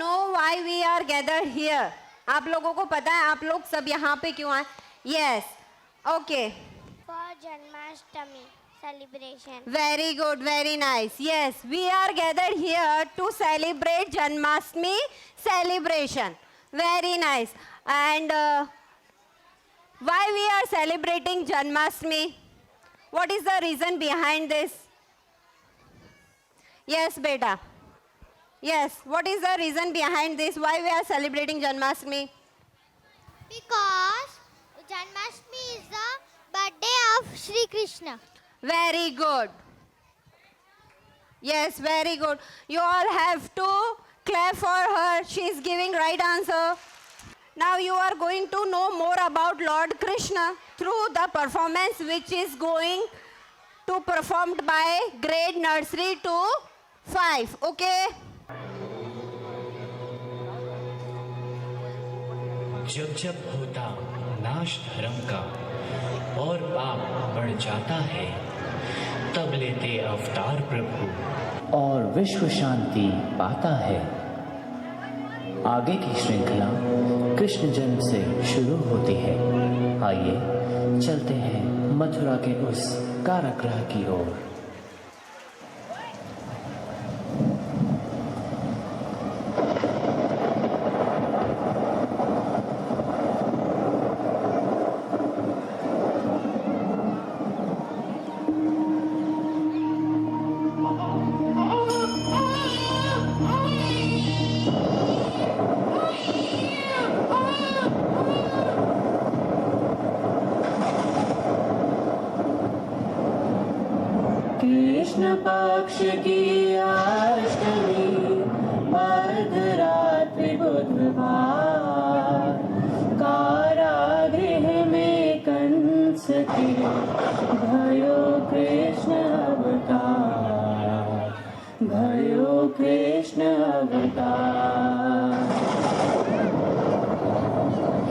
know why we are gathered here? आप लोगों को पता है आप लोग सब यहाँ पे क्यों आए? Yes. Okay. For Janmashtami celebration. Very good, very nice. Yes, we are gathered here to celebrate Janmashtami celebration. Very nice. And why we are celebrating Janmashtami? What is the reason behind this? Yes, beta. Yes, what is the reason behind this? Why we are celebrating Janmashtami? Because Janmashtami is the birthday of Sri Krishna. Very good. Yes, very good. You all have to clap for her. She is giving right answer. Now you are going to know more about Lord Krishna through the performance which is going to performed by grade nursery to 5. Okay? जब जब होता नाश धर्म का और पाप बढ़ जाता है, तब लेते अवतार प्रभु और विश्व शांति पाता है। आगे की श्रृंखला कृष्ण जन्म से शुरू होती है। आइए चलते हैं मथुरा के उस कारागृह की ओर। कृष्ण पक्ष की अष्टमी मध्यरात्रि बुधवार, कारागृह में कंस के भयो कृष्ण अवतार, भयो कृष्ण अवतार।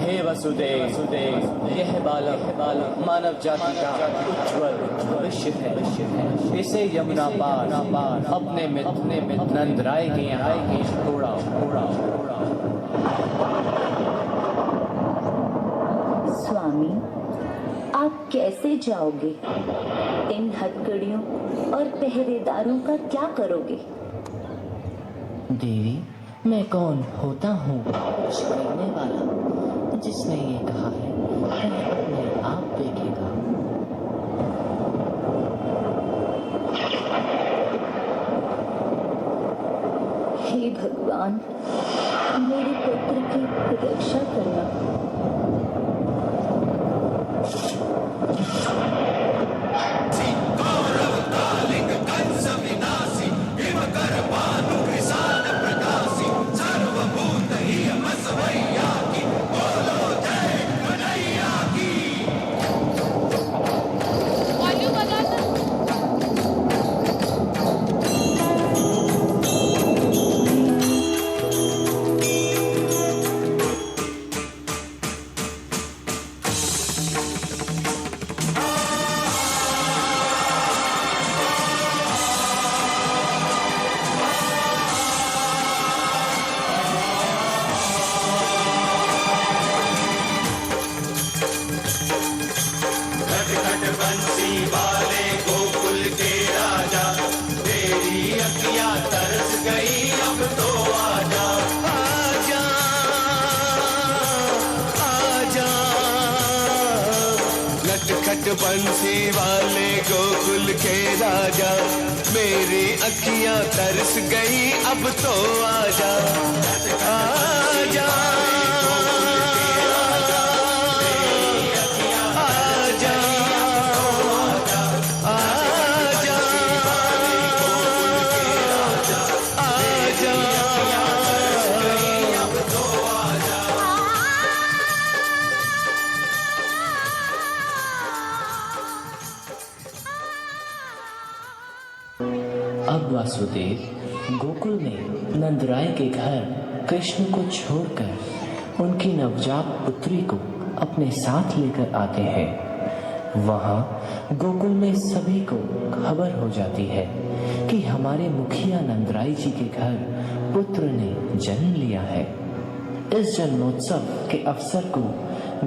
हे वसुदेव, यह बालक मानव जाति का उज्ज्वल भविष्य है। इसे यमुना पार अपने मित्र नंदराय के यहाँ छोड़ा। स्वामी, आप कैसे जाओगे? इन हथकड़ियों और पहरेदारों का क्या करोगे? देवी, मैं कौन होता हूँ? कुछ करने वाला। जिसने ये कहा है वह अपने आप देखेगा। हे भगवान, मेरे पुत्र की रक्षा करना। बंसी वाले गोकुल के राजा, मेरी अखियां तरस गई, अब तो आजा आजा अब वासुदेव गोकुल में नंदराय के घर कृष्ण को छोड़कर उनकी नवजात पुत्री को अपने साथ लेकर आते हैं। वहाँ गोकुल में सभी को खबर हो जाती है कि हमारे मुखिया नंदराय जी के घर पुत्र ने जन्म लिया है। इस जन्मोत्सव के अवसर को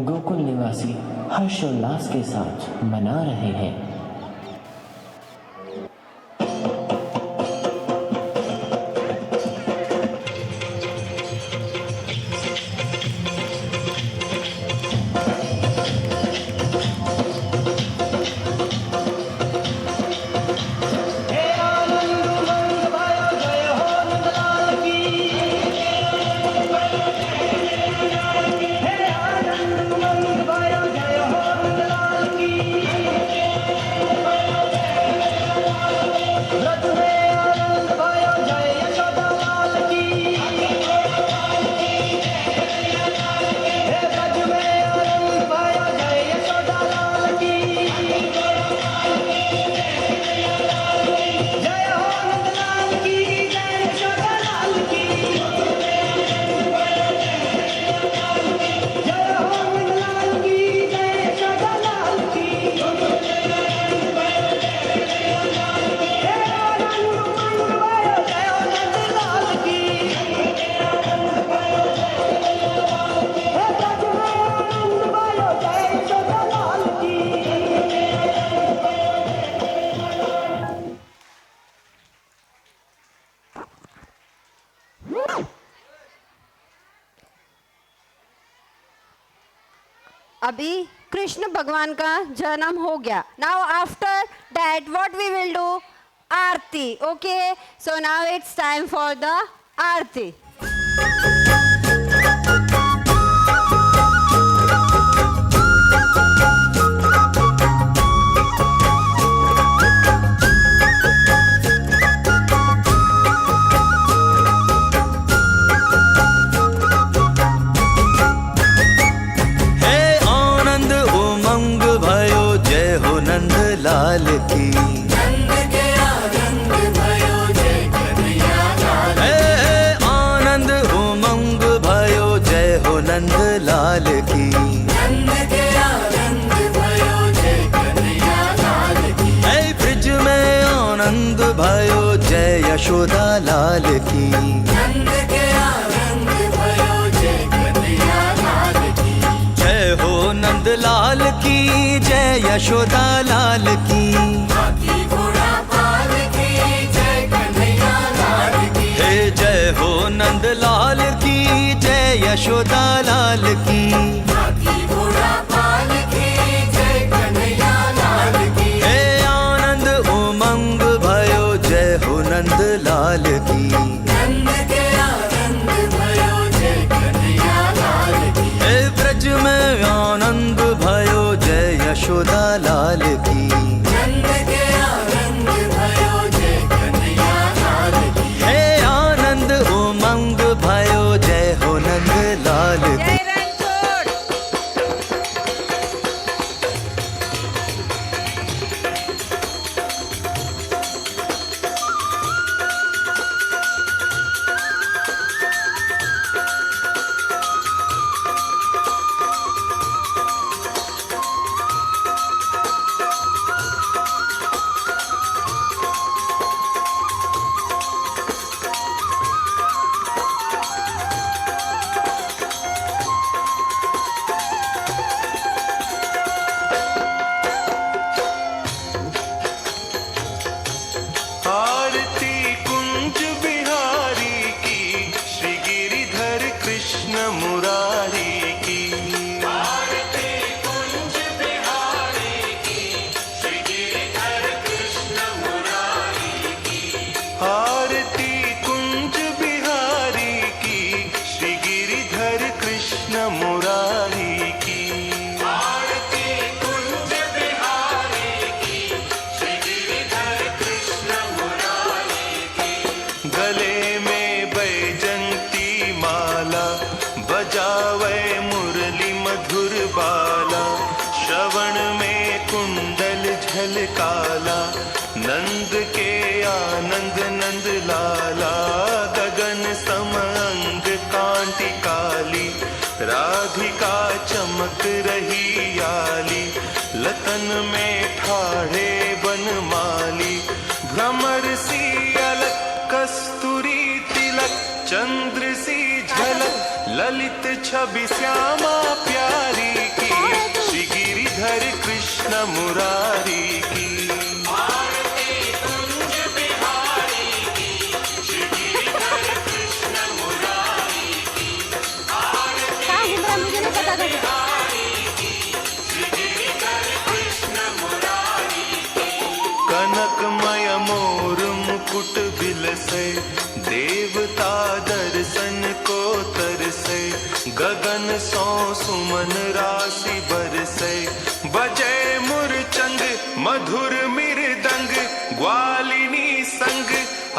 गोकुल निवासी हर्षोल्लास के साथ मना रहे हैं। अभी कृष्ण भगवान का जन्म हो गया। Now after that what we will do? Aarti. Okay, so now it's time for the aarti. लाल की नंद के आनंद भयो जय कन्हैया लाल की। आनंद उमंग भयो जय हो नंद लाल की। नंद के आनंद भयो जय कन्हैया लाल की। ब्रिज में आनंद भयो जय यशोदा लाल की। नंद के आनंद भयो जय कन्हैया लाल की। जय हो नंद लाल की जय यशोदा लाल की। हाथी घोड़ा पाल की जय कन्हैया लाल की। हे जय हो नंद लाल की जय यशोदा लाल की। हाथी घोड़ा पाल की जय कन्हैया लाल की। हे आनंद उमंग भयो जय हो नंद लाल की। नंद के आनंद भयो जय कन्हैया लाल की। हे ब्रज में आनंद भयो जय यशोदा लाल की। नंद के आनंद भयो जय कन्हैया लाल की। हे आनंद उमंग भयो जय हो नंद लाल की। काला नंद के आनंद नंद लाला गगन समअंग कांति काली राधिका चमक रही आली लतन में ठाढ़े बनमाली भ्रमर सी अलक कस्तूरी तिलक ललित छवि श्यामा प्यारी की, श्री गिरिधर कृष्ण मुरारी की। मुझे नहीं पता था। कनकमय मोर मुकुट बिलसे, देवता दर्शन को तरसे। गगन सो सुमन राशि बरसे, बजे मुरचंग मधुर मृदंग। ग्वालिनी संग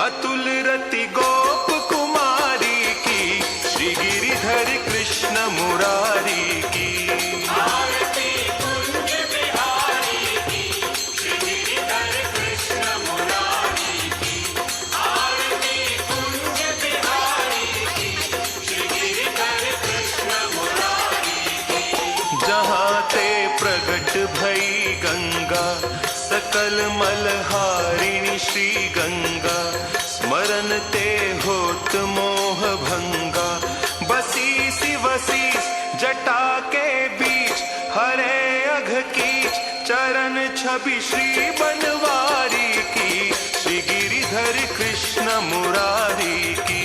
अतुल रति गोप कुमारी की, श्री गिरिधर कृष्ण मुरारी की। जहाँ ते प्रगट भई गंगा, सकल मलहारिणी श्री गंगा। स्मरण ते होत मोह भंगा, बसी शिवसीस जटा के बीच। हरे अघ कीच चरण छवि श्री बनवारी की, श्री गिरिधर कृष्ण मुरारी की।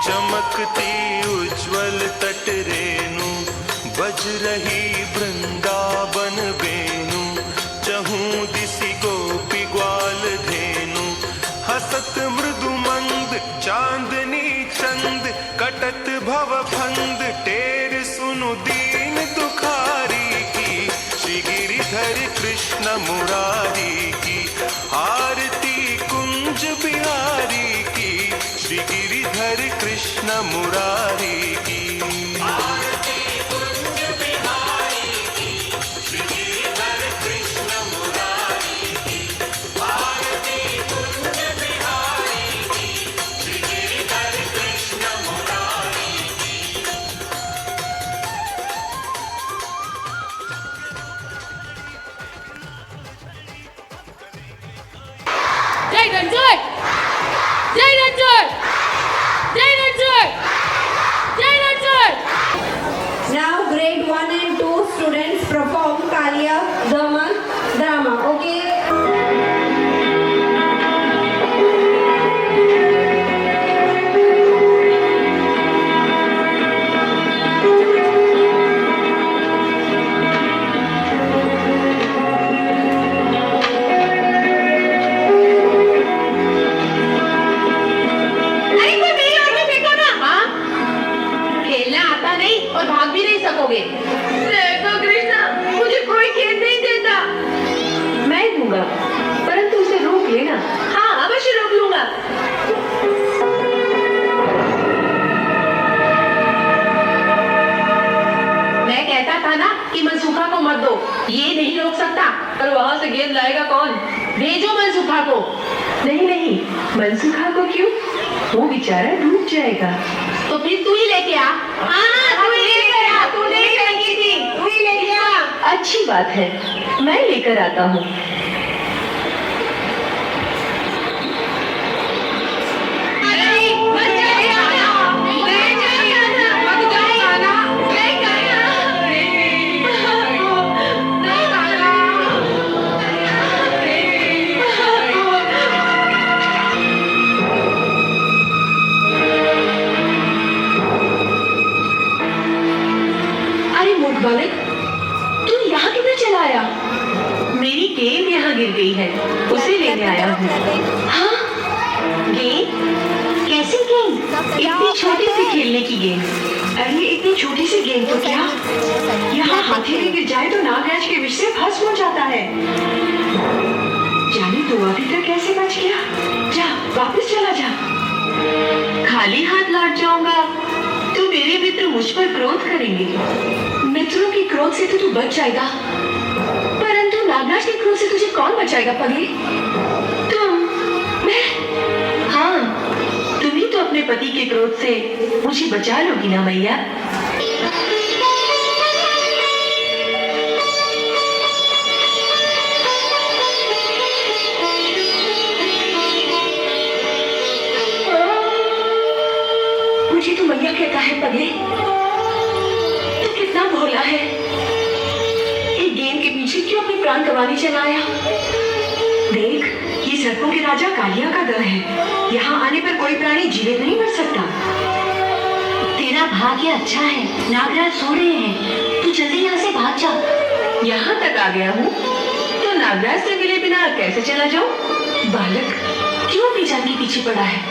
चमकती उज्ज्वल तट रेणु, बज रही वृंदावन वेणु। चहूं दिसि गोपी ग्वाल धेनु, हसत मृदु मंद चांदनी चंद। कटत भव फंद टेर सुनु दीन दुखारी की, श्री गिरिधर कृष्ण मुरारी की। आरती कुंज बिहारी की, श्री गिरिधर कृष्ण मुरारी की। जय रणजोय, जय रणजोय, जय रणजोय, जय रणजोय। Now grade 1 and 2 students perform Kaliya Daman drama. Okay. देखो कृष्णा, मुझे कोई खेल नहीं देता। मैं दूंगा, परंतु उसे रोक लेना। हाँ, अवश्य रोक लूंगा। मैं कहता था ना कि मनसूखा को मत दो, ये नहीं रोक सकता। पर वहाँ से गेंद लाएगा कौन? भेजो मनसूखा को। नहीं नहीं, मनसूखा को क्यों? वो बेचारा डूब जाएगा। तो फिर तू ही लेके आ। अच्छी बात है, मैं लेकर आता हूँ। अरे मूर्ख बालक, तू यहाँ किधर चला आया? मेरी गेंद यहाँ गिर गई है, उसे लेने आया हूँ। हाँ, गेंद? कैसी गेंद? इतनी छोटी सी खेलने की गेंद। अरे इतनी छोटी सी गेंद तो क्या यहाँ हाथी में गिर जाए तो नागराज के विष से भस्म हो जाता है। जाने तो अभी तक कैसे बच गया? जा, वापस चला जा। खाली हाथ लौट जाऊंगा तो मेरे मित्र मुझ पर क्रोध करेंगे। मित्रों के क्रोध से तो तू बच जाएगा, परंतु नागराज के क्रोध से तुझे कौन बचाएगा पगली? तुम? मैं? हाँ, तुम ही तो अपने अपने पति के क्रोध से मुझे बचा लोगी ना मैया? मुझे तो मैया कहता है पगले, तू कितना भोला है। एक गेंद के पीछे क्यों अपने प्राण गंवाने चला आया? देख, ये सर्पों के राजा कालिया का दल है। यहाँ आने पर कोई प्राणी जीवित नहीं मर सकता। तेरा भाग्य अच्छा है, नागराज सो रहे हैं, तू जल्दी यहाँ से भाग जा। यहाँ तक आ गया हूँ तो नागराज से मिले बिना कैसे चला जाऊँ? बालक क्यों अपनी जान के पीछे पड़ा है?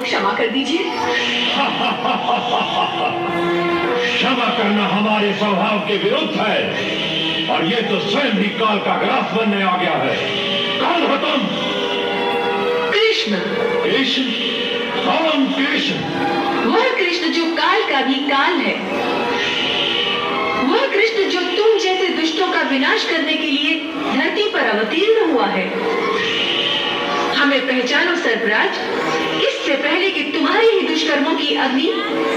क्षमा कर दीजिए। क्षमा करना हमारे स्वभाव के विरुद्ध है और ये तो स्वयं ही काल का ग्रास बनने आ गया है। कौन हो तुम? कृष्ण। कृष्ण? कौन कृष्ण? वह कृष्ण जो काल का भी काल है, वह कृष्ण जो तुम जैसे दुष्टों का विनाश करने के लिए धरती पर अवतीर्ण हुआ है। हमें पहचानो सर्पराज, इससे पहले कि तुम्हारे ही दुष्कर्मों की अग्नि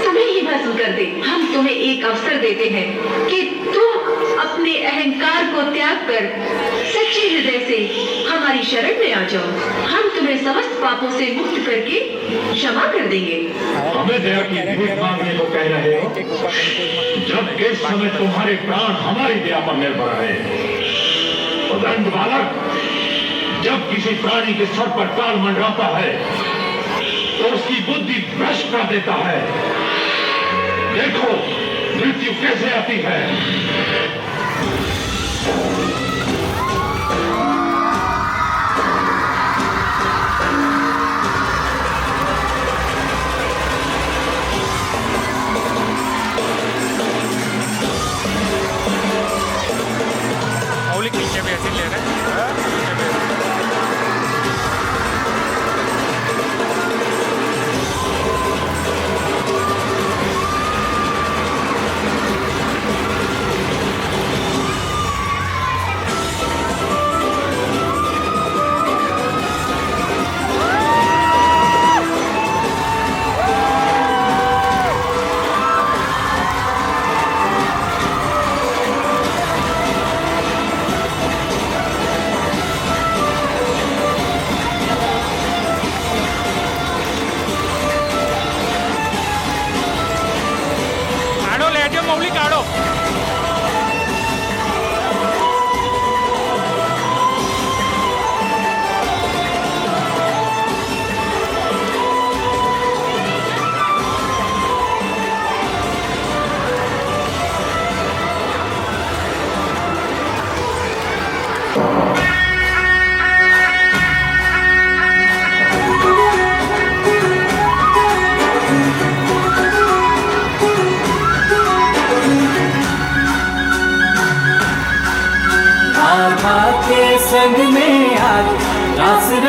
तुम्हें ही भस्म कर दे, हम तुम्हें एक अवसर देते हैं कि तुम अपने अहंकार को त्याग कर सच्चे हृदय से हमारी शरण में आ जाओ। हम तुम्हें समस्त पापों से मुक्त करके क्षमा कर देंगे। हमें दया की भीख मांगने को कह रहे हो, जब इस समय तुम्हारे प्राण हमारी दया पर निर्भर है। उदंड बालक, जब किसी प्राणी के सर पर काल मंडराता है तो उसकी बुद्धि भ्रष्ट कर देता है। देखो मृत्यु कैसे आती है। मौलिक नीचे में ऐसे ले रहे हैं।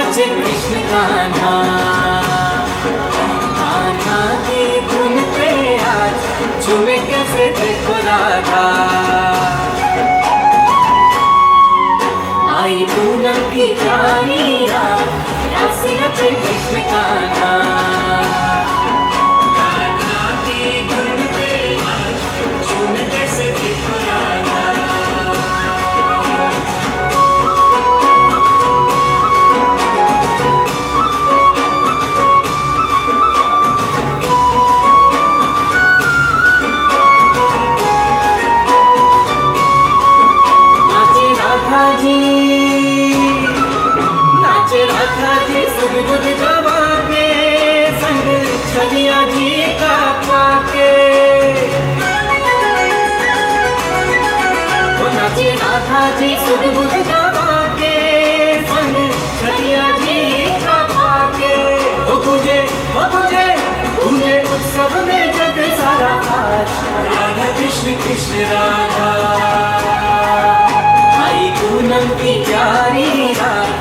नाचे कृष्ण कान्हा, कान्हा की धुन पे आज झूमे कैसे देखो राधा। आई पूनम की प्यारी रात, नाचे नाचे कृष्ण कान्हा, कान्हा की धुन पे आज झूमे कैसे देखो राधा। नाचे राधा जी सुध जवा के संग छलिया जी का पाके। नाचे राधा जी सुध जवा के संग छलिया जी का पाके। तुझे तुझे उत्सव में जग सारा आज, राधा कृष्ण कृष्ण राधा। आई पूनम की प्यारी रात,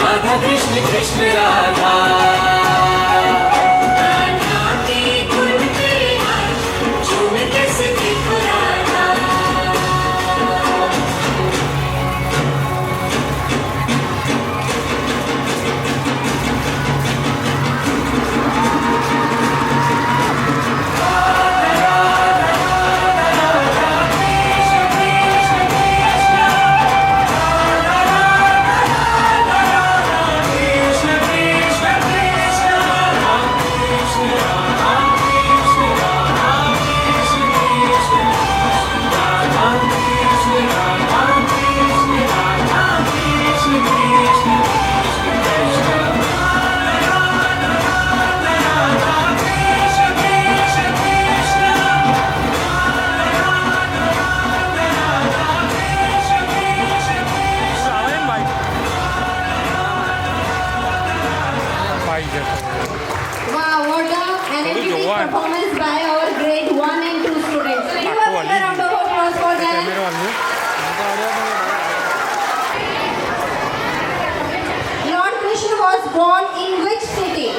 राधा कृष्ण कृष्ण राधा। कान्हा की धुन पे आज झूमे कैसे देखो Radha. Wow, what a energetic performance by our grade 1 and 2 students. So you have a round of applause for them. Lord Krishna was born in which city?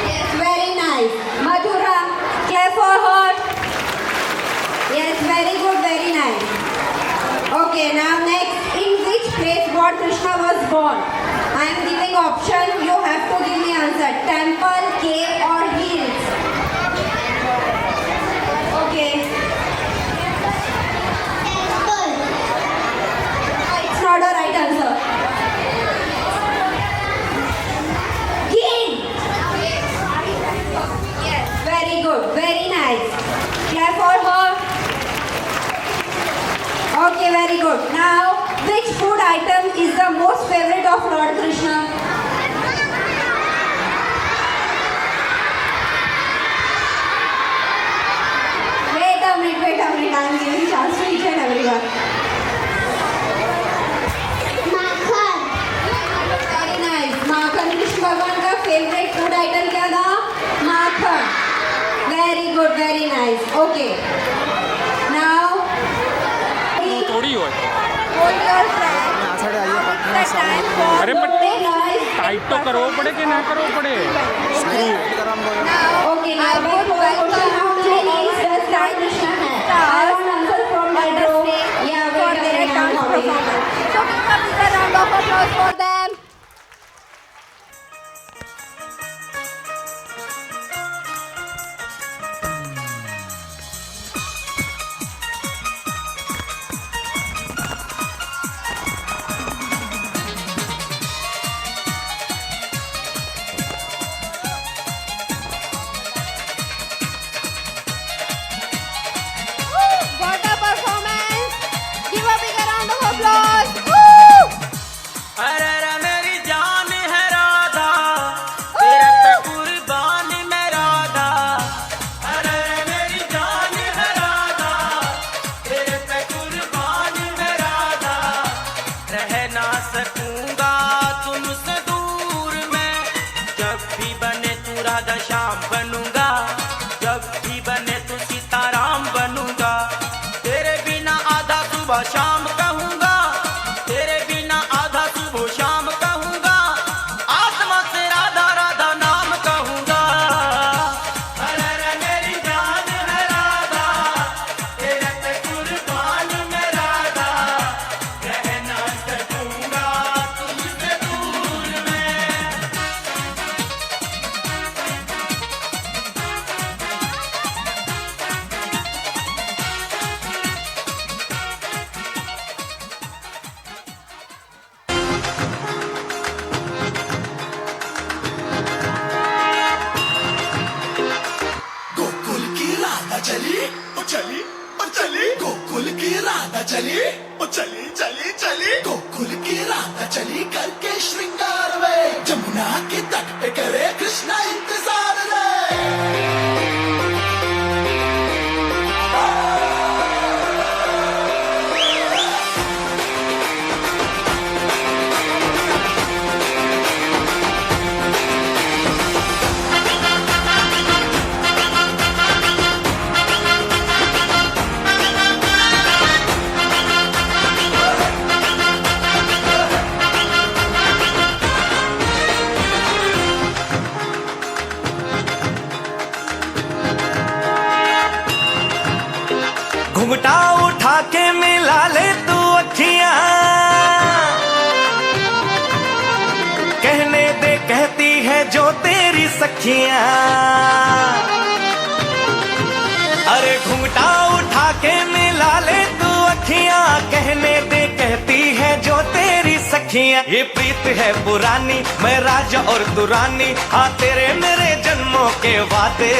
Yes, very nice. Mathura, clap for her. Yes, very good, very nice. Okay, now next, in which place Lord Krishna was born? I am giving option, you have to give me answer. Temple, cave or hills? Okay. Temple. It's not a right answer. King. Yes, very good, very nice. Clap for her. Okay, very good. Now, which food item is the most favorite of Lord Krishna? Wait a minute. I am giving chance to each and everyone. Makhan. Very nice. Makhan, Krishna Bhagwan का favorite food item क्या था? Makhan. Very good, very nice. Okay. Now, hold your breath. It's the time for अरे but the guys. Tight तो करो पड़े कि ना करो पड़े screw Now, okay, now I would welcome how many names does Lord Krishna have? I want answer from my row. Yeah, for their dance performance. So give a big round of applause for them. What a performance! Give a big round of applause. Woo! अरे रे मेरी जान है राधा, तेरे पे कुर्बान मैं राधा। अरे रे मेरी जान है राधा, तेरे पे कुर्बान मैं राधा। रह ना सकूंगा तुमसे दूर मैं, जब भी बने तू राधा श्याम बनूंगा, जब भी बने तू सीताराम बनूंगा। तेरे बिना आधा सुबह शाम कहूंगा, तेरे बिना करे कृष्णा इंतजार रे घुंघटा उठा के मिला ले तू अखियां कहने दे कहती है जो तेरी सखियां अरे घुंघटा उठा के मिला ले तू अखियां कहने दे कहती है जो तेरी सखियां ये प्रीत है पुरानी मैं राजा और तू रानी हाँ तेरे मेरे जन्मों के वादे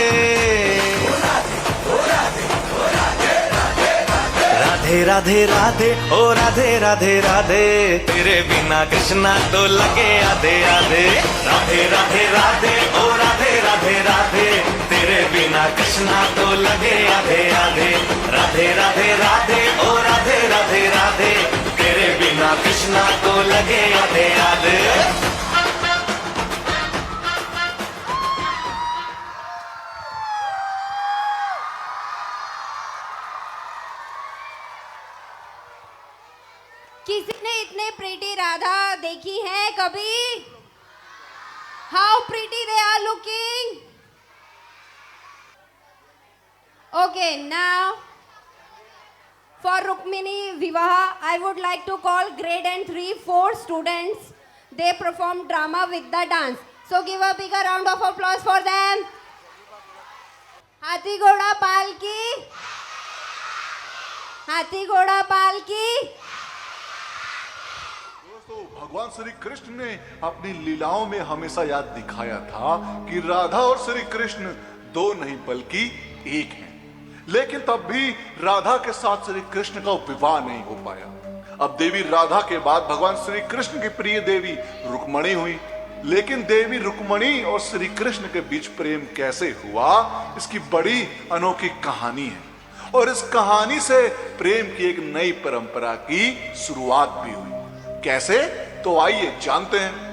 राधे राधे राधे ओ राधे राधे राधे तेरे बिना कृष्णा तो लगे आधे आधे राधे राधे राधे ओ राधे राधे राधे तेरे बिना कृष्णा तो लगे आधे आधे राधे राधे राधे ओ राधे राधे राधे तेरे बिना कृष्णा तो लगे आधे आधे किसी ने इतने प्रीटी राधा देखी है कभी? How pretty they are looking? Okay, now for Rukmini Vivaha, I would like to call grade and 3-4 students. They perform drama with the dance. So give a big round of applause for them. हाथी घोड़ा पालकी, हाथी घोड़ा पालकी. दोस्तों, भगवान श्री कृष्ण ने अपनी लीलाओं में हमेशा याद दिखाया था कि राधा और श्री कृष्ण दो नहीं बल्कि एक हैं। लेकिन तब भी राधा के साथ श्री कृष्ण का विवाह नहीं हो पाया। अब देवी राधा के बाद भगवान श्री कृष्ण की प्रिय देवी रुक्मणी हुई। लेकिन देवी रुक्मणी और श्री कृष्ण के बीच प्रेम कैसे हुआ, इसकी बड़ी अनोखी कहानी है। और इस कहानी से प्रेम की एक नई परंपरा की शुरुआत भी हुई। कैसे, तो आइए जानते हैं।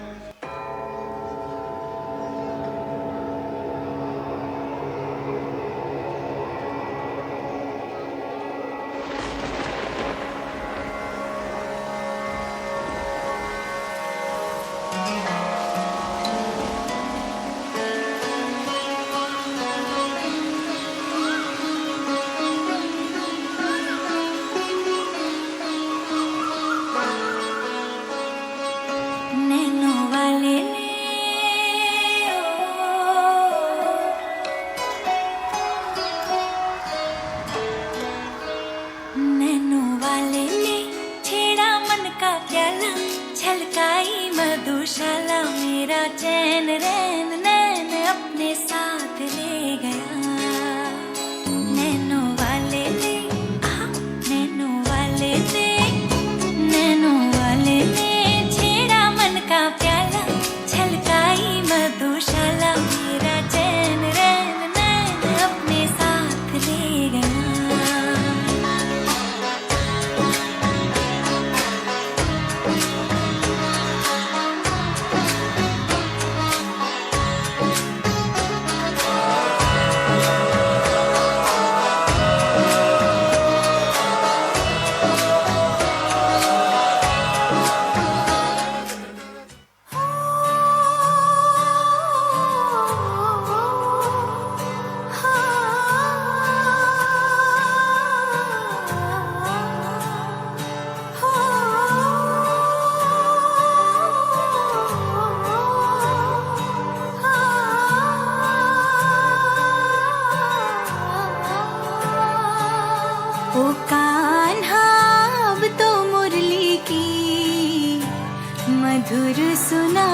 मधुर सुना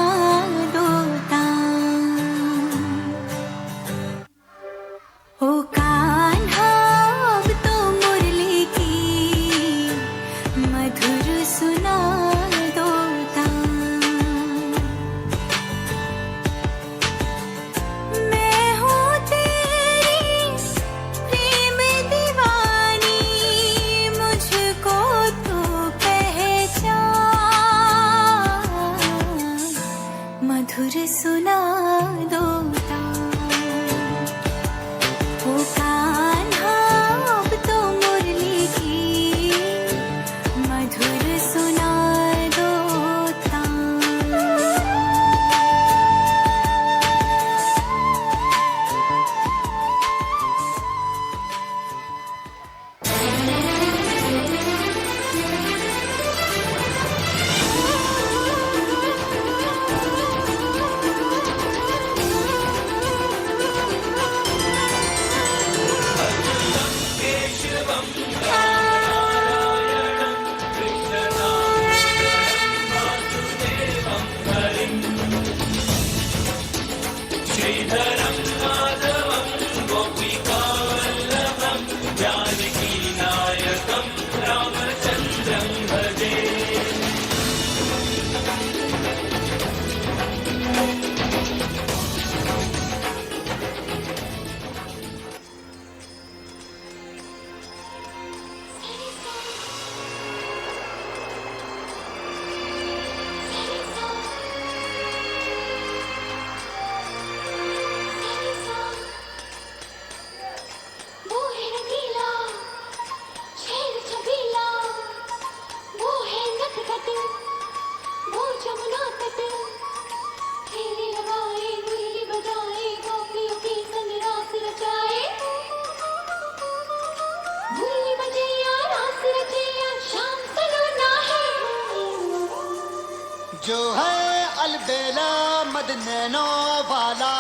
दो ओ कान्हा अब तो मुरली की मधुर सुना दो मधुर सुना दो ओ कान्हा अब तो मुरली की मधुर सुना दो जो है अलबेला मद नैनो वाला,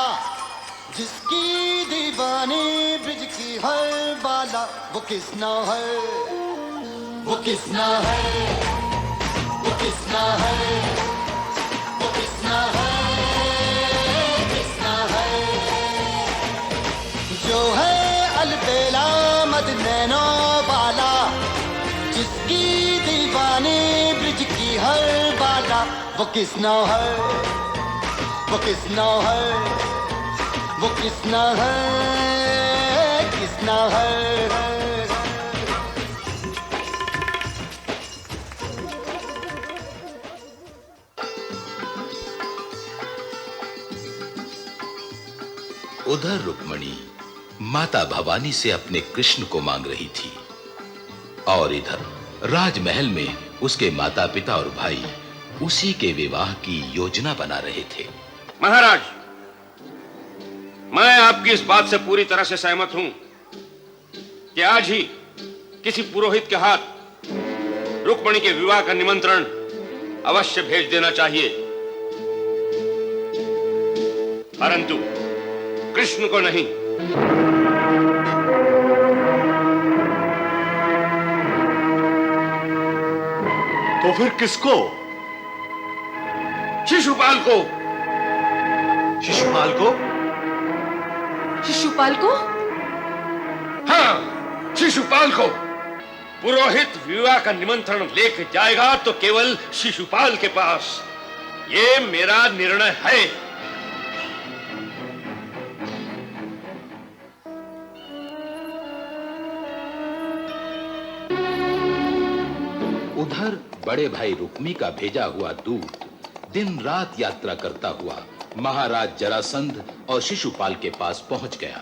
जिसकी दीवानी ब्रिज की हर बाला, वो किसना है, वो किसना है, वो किसना है, वो किसना है, किसना है। जो है अलबेला मद नैनो वाला, जिसकी दीवानी ब्रिज की हर बाला, वो किसना है, वो किसना है, वो किसना है, किसना है। उधर रुक्मणी माता भवानी से अपने कृष्ण को मांग रही थी और इधर राजमहल में उसके माता पिता और भाई उसी के विवाह की योजना बना रहे थे। महाराज, मैं आपकी इस बात से पूरी तरह से सहमत हूं कि आज ही किसी पुरोहित के हाथ रुक्मणी के विवाह का निमंत्रण अवश्य भेज देना चाहिए, परंतु कृष्ण को नहीं। तो फिर किसको? शिशुपाल को। शिशुपाल को? शिशुपाल को? हाँ, शिशुपाल को। पुरोहित विवाह का निमंत्रण लेकर जाएगा तो केवल शिशुपाल के पास। ये मेरा निर्णय है। उधर बड़े भाई रुक्मी का भेजा हुआ दूत दिन रात यात्रा करता हुआ महाराज जरासंध और शिशुपाल के पास पहुंच गया।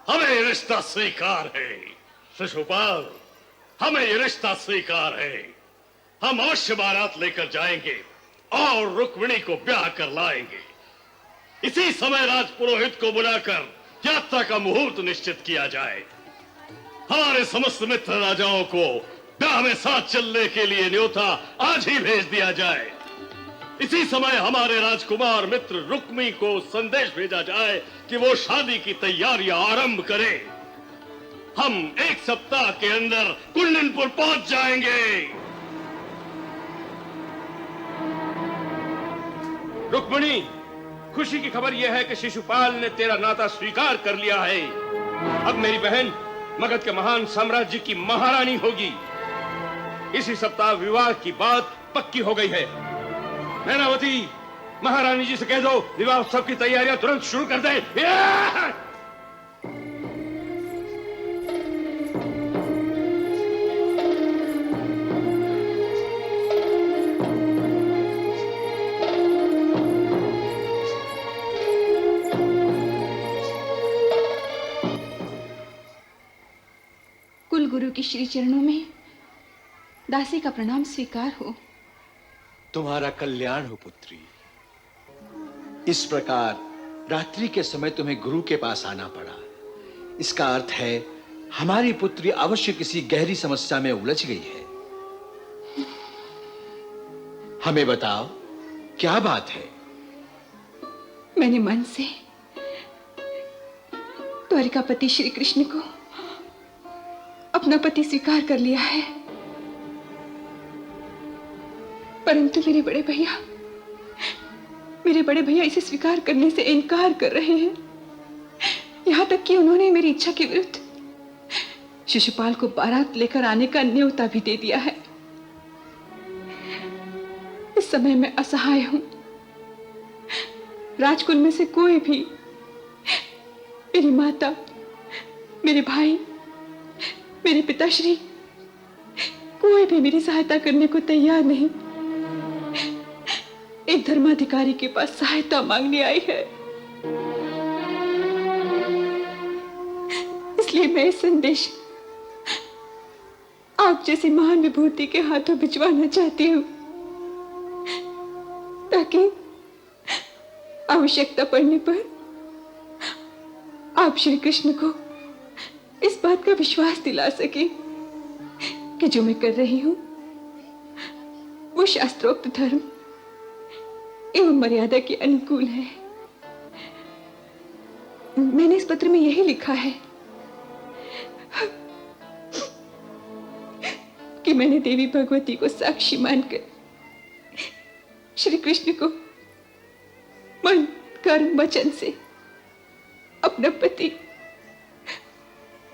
हमें ये रिश्ता स्वीकार है शिशुपाल, हमें ये रिश्ता स्वीकार है। हम अवश्य बारात लेकर जाएंगे और रुक्मिणी को ब्याह कर लाएंगे। इसी समय राजपुरोहित को बुलाकर यात्रा का मुहूर्त निश्चित किया जाए। हमारे समस्त मित्र राजाओं को ब्याह में साथ चलने के लिए न्योता आज ही भेज दिया जाए। इसी समय हमारे राजकुमार मित्र रुक्मी को संदेश भेजा जाए कि वो शादी की तैयारियां आरंभ करे। हम 1 सप्ताह के अंदर कुंडनपुर पहुंच जाएंगे। रुक्मिणी, खुशी की खबर यह है कि शिशुपाल ने तेरा नाता स्वीकार कर लिया है। अब मेरी बहन मगध के महान साम्राज्य की महारानी होगी। इसी सप्ताह विवाह की बात पक्की हो गई है। नैनावती, महारानी जी से कह दो विवाह उत्सव की तैयारियां तुरंत शुरू कर दें। के श्री चरणों में दासी का प्रणाम स्वीकार हो। तुम्हारा कल्याण हो पुत्री। इस प्रकार रात्रि के समय तुम्हें गुरु के पास आना पड़ा, इसका अर्थ है हमारी पुत्री अवश्य किसी गहरी समस्या में उलझ गई है। हमें बताओ क्या बात है। मैंने मन से द्वारिकापति श्री कृष्ण को अपना पति स्वीकार कर लिया है, परंतु मेरे बड़े भैया इसे स्वीकार करने से इनकार कर रहे हैं। यहां तक कि उन्होंने मेरी इच्छा के विरुद्ध शिशुपाल को बारात लेकर आने का न्योता भी दे दिया है। इस समय मैं असहाय हूं। राजकुल में से कोई भी, मेरी माता, मेरे भाई, मेरे पिताश्री, कोई भी मेरी सहायता करने को तैयार नहीं। एक धर्माधिकारी के पास सहायता मांगने आई है। इसलिए मैं ये संदेश आप जैसी महान विभूति के हाथों भिजवाना चाहती हूं, ताकि आवश्यकता पड़ने पर आप श्री कृष्ण को इस बात का विश्वास दिला सके कि जो मैं कर रही हूं वो शास्त्रोक्त धर्म एवं मर्यादा के अनुकूल है। मैंने इस पत्र में यही लिखा है कि मैंने देवी भगवती को साक्षी मानकर श्री कृष्ण को मन, कर्म, वचन से अपना पति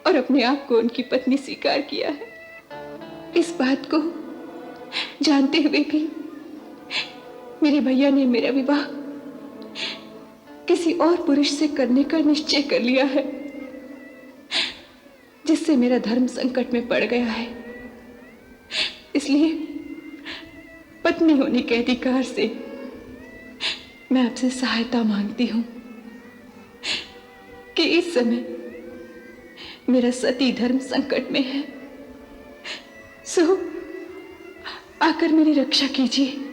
और अपने आप को उनकी पत्नी स्वीकार किया है। इस बात को जानते हुए भी मेरे भैया ने मेरा विवाह किसी और पुरुष से करने का निश्चय कर लिया है, जिससे मेरा धर्म संकट में पड़ गया है। इसलिए पत्नी होने के अधिकार से मैं आपसे सहायता मांगती हूं कि इस समय मेरा सती धर्म संकट में है, सो आकर मेरी रक्षा कीजिए।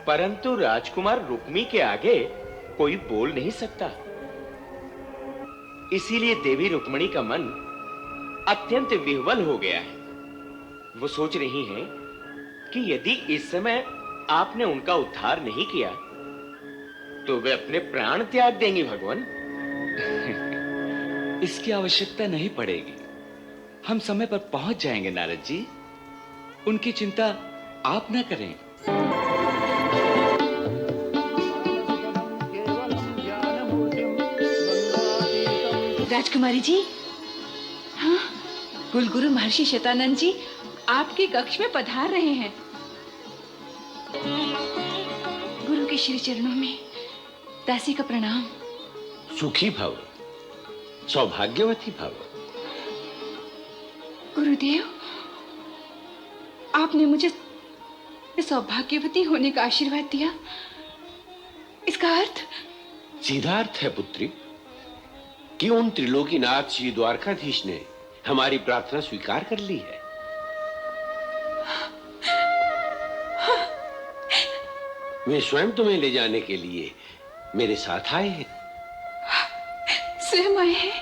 परंतु राजकुमार रुक्मी के आगे कोई बोल नहीं सकता, इसीलिए देवी रुक्मिणी का मन अत्यंत विह्वल हो गया है। वो सोच रही हैं कि यदि इस समय आपने उनका उद्धार नहीं किया तो वे अपने प्राण त्याग देंगी। भगवान, इसकी आवश्यकता नहीं पड़ेगी, हम समय पर पहुंच जाएंगे नारद जी, उनकी चिंता आप न करें। राजकुमारी जी, हाँ, कुलगुरु महर्षि शतानंद जी आपके कक्ष में पधार रहे हैं। गुरु के श्री चरणों में दासी का प्रणाम। सुखी भव, सौभाग्यवती भव। गुरुदेव, आपने मुझे सौभाग्यवती होने का आशीर्वाद दिया, इसका अर्थ? सीधा अर्थ है पुत्री कि उन त्रिलोकीनाथ श्री द्वारकाधीश ने हमारी प्रार्थना स्वीकार कर ली है। वे स्वयं तुम्हें ले जाने के लिए मेरे साथ आए हैं। स्वयं आए हैं?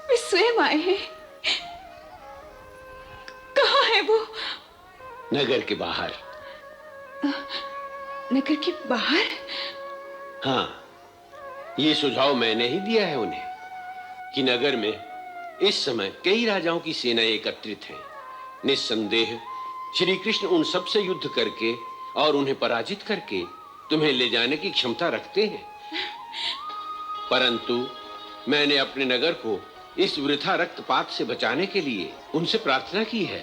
वे स्वयं आए हैं? कहाँ है वो? नगर के बाहर। नगर के बाहर? हाँ, ये सुझाव मैंने ही दिया है उन्हें कि नगर में इस समय कई राजाओं की सेनाएं एकत्रित हैं। निस्संदेह श्री कृष्ण उन सब से युद्ध करके और उन्हें पराजित करके तुम्हें ले जाने की क्षमता रखते हैं, परंतु मैंने अपने नगर को इस वृथा रक्तपात से बचाने के लिए उनसे प्रार्थना की है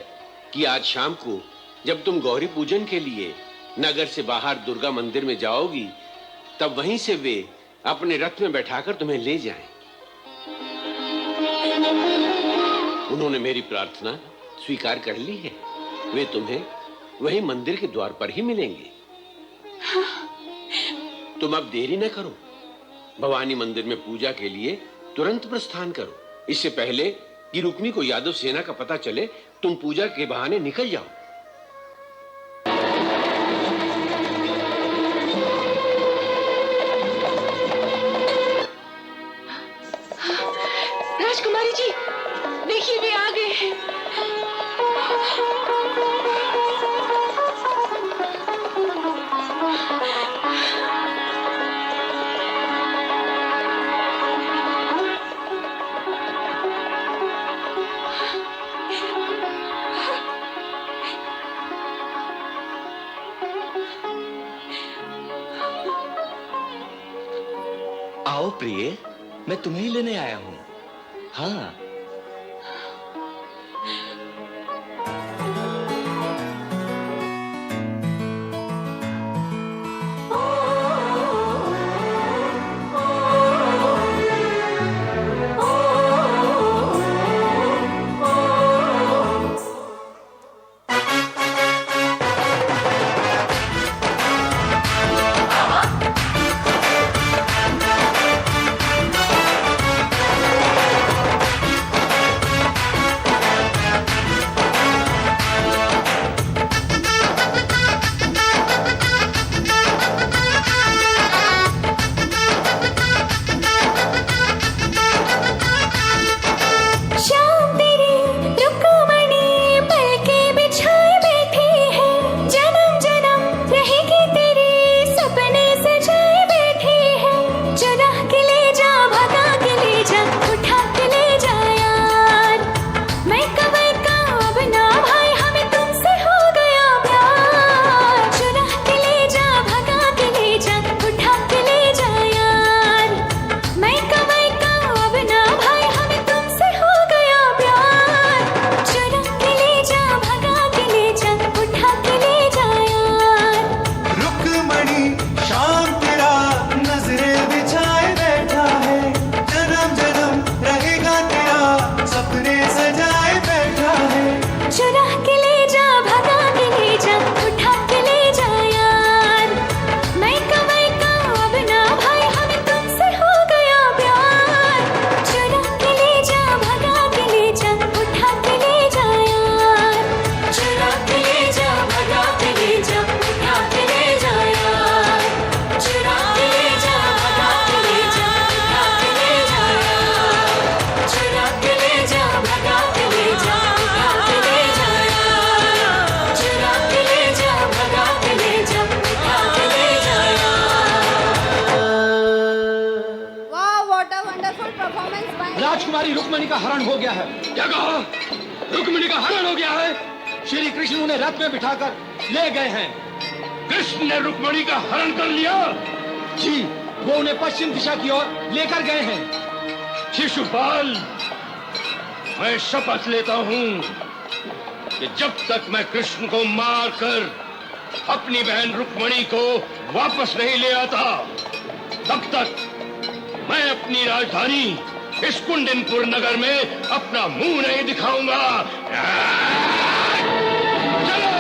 कि आज शाम को जब तुम गौरी पूजन के लिए नगर से बाहर दुर्गा मंदिर में जाओगी, तब वहीं से वे अपने रथ में बैठाकर तुम्हें ले जाएं। उन्होंने मेरी प्रार्थना स्वीकार कर ली है। वे तुम्हें वही मंदिर के द्वार पर ही मिलेंगे। तुम अब देरी न करो, भवानी मंदिर में पूजा के लिए तुरंत प्रस्थान करो। इससे पहले कि रुक्मी को यादव सेना का पता चले, तुम पूजा के बहाने निकल जाओ। राजकुमारी जी, देखिए वे आ गए हैं। आओ प्रिय, मैं तुम्हें ही लेने आया हूं। हाँ, राजकुमारी रुक्मिणी का हरण हो गया है। क्या कहा? रुक्मिणी का हरण हो गया है? श्री कृष्ण उन्हें रथ में बिठाकर ले गए हैं। कृष्ण ने रुक्मिणी का हरण कर लिया? जी, वो उन्हें पश्चिम दिशा की ओर लेकर गए हैं। शिशुपाल, मैं शपथ लेता हूं कि जब तक मैं कृष्ण को मारकर अपनी बहन रुक्मिणी को वापस नहीं ले आता, तब तक मैं अपनी राजधानी इस कुंडिनपुर नगर में अपना मुंह नहीं दिखाऊंगा। चलो!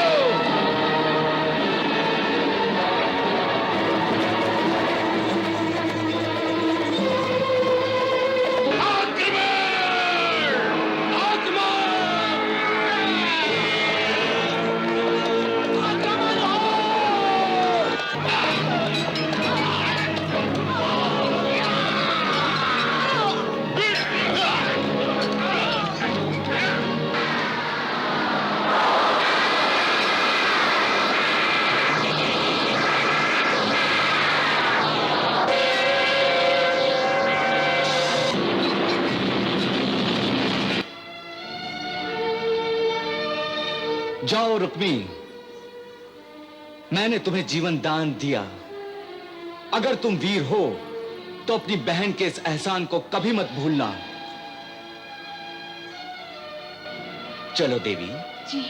जाओ रुक्मी, मैंने तुम्हें जीवन दान दिया। अगर तुम वीर हो तो अपनी बहन के इस एहसान को कभी मत भूलना। चलो देवी। जी।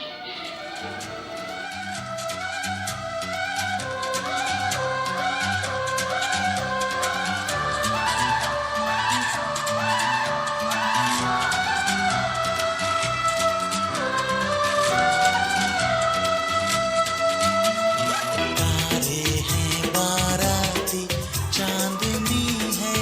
चांदनी है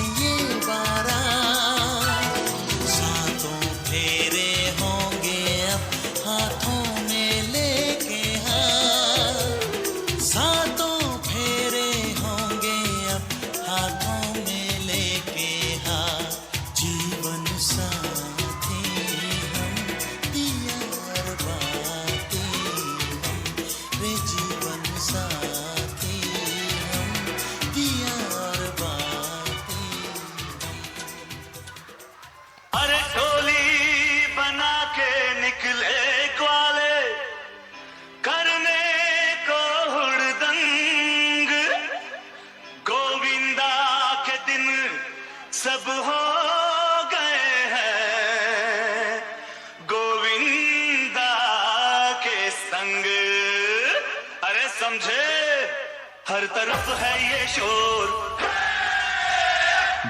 हर तरफ है ये शोर।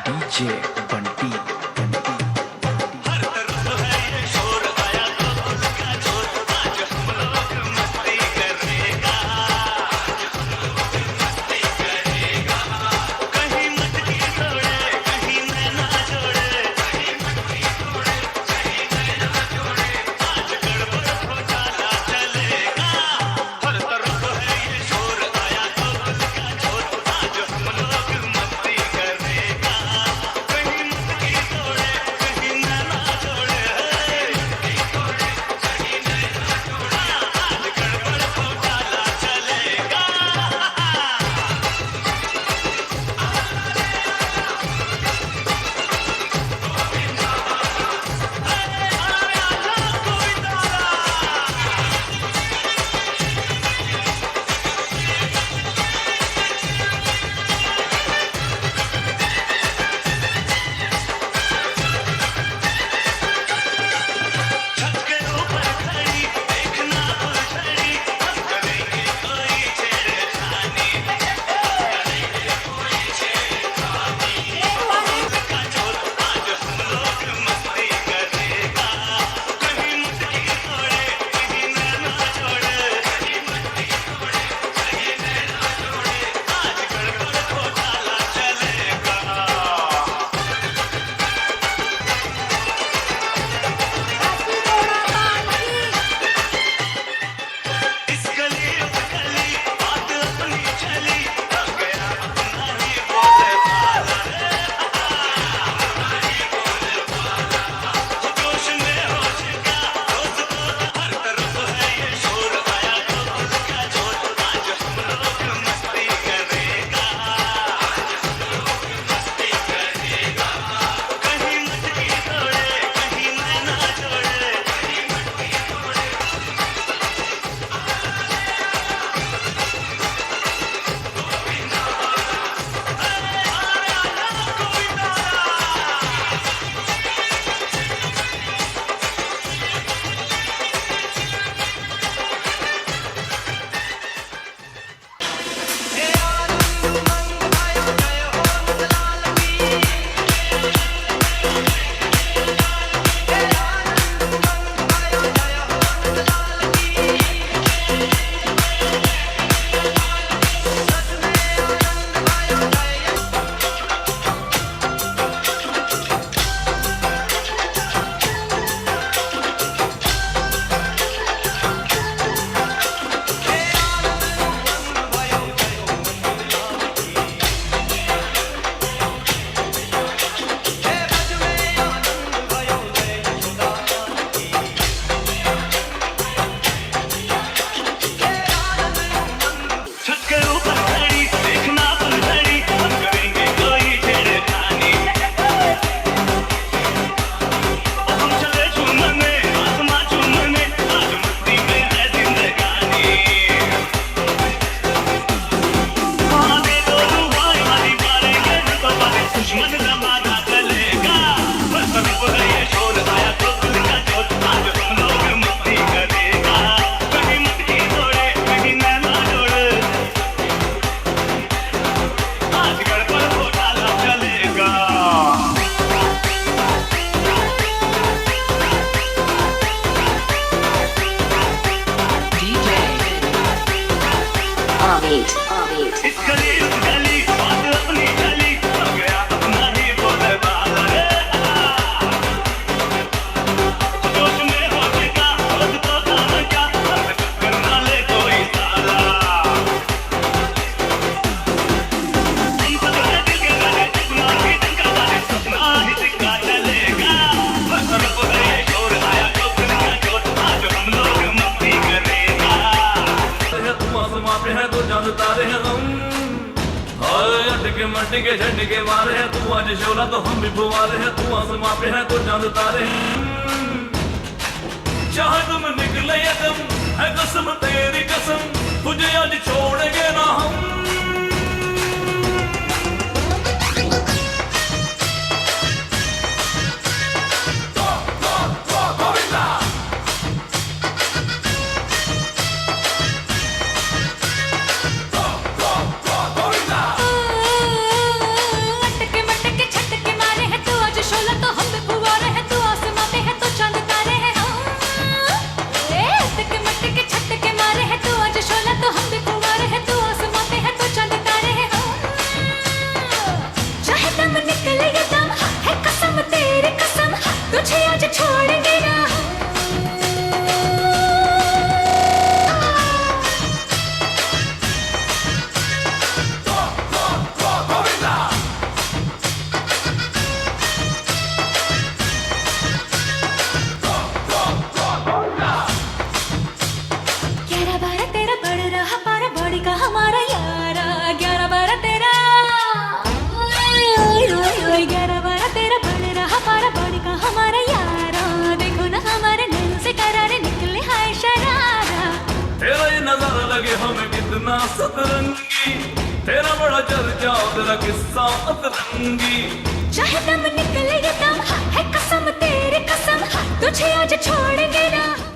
डीजे बंटी हर तरफ है ये शोर, आया तो उसका जोर, आज हम लोग मस्ती करेगा। कहीं मटकी तोड़े, कहीं नैना जोड़े, आज गड़बड़ घोटाला चलेगा। हर तरफ है ये शोर, आया तो उसका जोर, आज हम लोग मस्ती करेगा। कहीं मटकी तोड़े, कहीं नैना जोड़े, आज गड़बड़ घोटाला चलेगा। छत के ऊपर खड़ी देखना उलझड़ी, हम करेंगे कोई छेड़खानी, का जोर, आज हम लोग मस्ती करेगा। कहीं मटकी तोड़े, कहीं नैना जोड़े, आज गड़बड़ घोटाला चलेगा। इस गली उस गली बात अपनी चली, हो गया अपना ही बोले भाला रे। जोश में होश का दोस्त को, हर तरफ है ये शोर, आया तो उसका जोर, आज हम लोग मस्ती करेगा। कहीं मटकी तोड़े, कहीं नैना जोड़े, छत के ऊपर खड़ी देखना उलझड़ी, हम करेंगे कोई छेड़खानी, हम चले झूमने आसमां झूमने, आज मस्ती में है जिंदगानी। वहाँ दे दो दुआएं, हरी मारेंगे तो बारे दुश्मन जमाना चलेगा। हर तरफ है ये शोर, आया तो उसका जोर, आज हम लोग मस्ती करेगा। कहीं मटकी तोड़े, कहीं नैना जोड़े, आज गड़बड़ घोटाला चलेगा। इस गली उस गली बात अपनी चली, हो गया अपना ही बोले भाला रे। जोश में होश का दोस्त को काम क्या, हमसे टक्कर ना ले कोई साला। हम पकड़े दिल के गाने, अपना ही डंका डाले, अपना ही सिक्का चलेगा। हर तरफ है ये शोर, आया तो उसका जोर, आज हम लोग मस्ती करेगा। तुम आसमां पे है तो चांद तारे हैं हम, हाय अटके मटके झटके मारे हैं, तू आज शोला तो हम भी फुवारे हैं। तू आसमां पे है तो चांद तारे हैं, चाहे तुम निकले या दम, है कसम तेरी कसम, तुझे आज छोड़ेंगे ना हम। बड़ी का हमारा यारा 11-12 तेरा 11-12 तेरा बड़े रहा पारा बड़ी का हमारा यारा देखो ना हमारे नैन से करारे निकले हाय शरारा तेरा ये नजारा लगे हमें कितना सतरंगी तेरा बड़ा चर्चा तेरा किस्सा अतरंगी चाहे दम निकले ये दम है कसम तेरी कसम तुझे आज छोड़ेंगे ना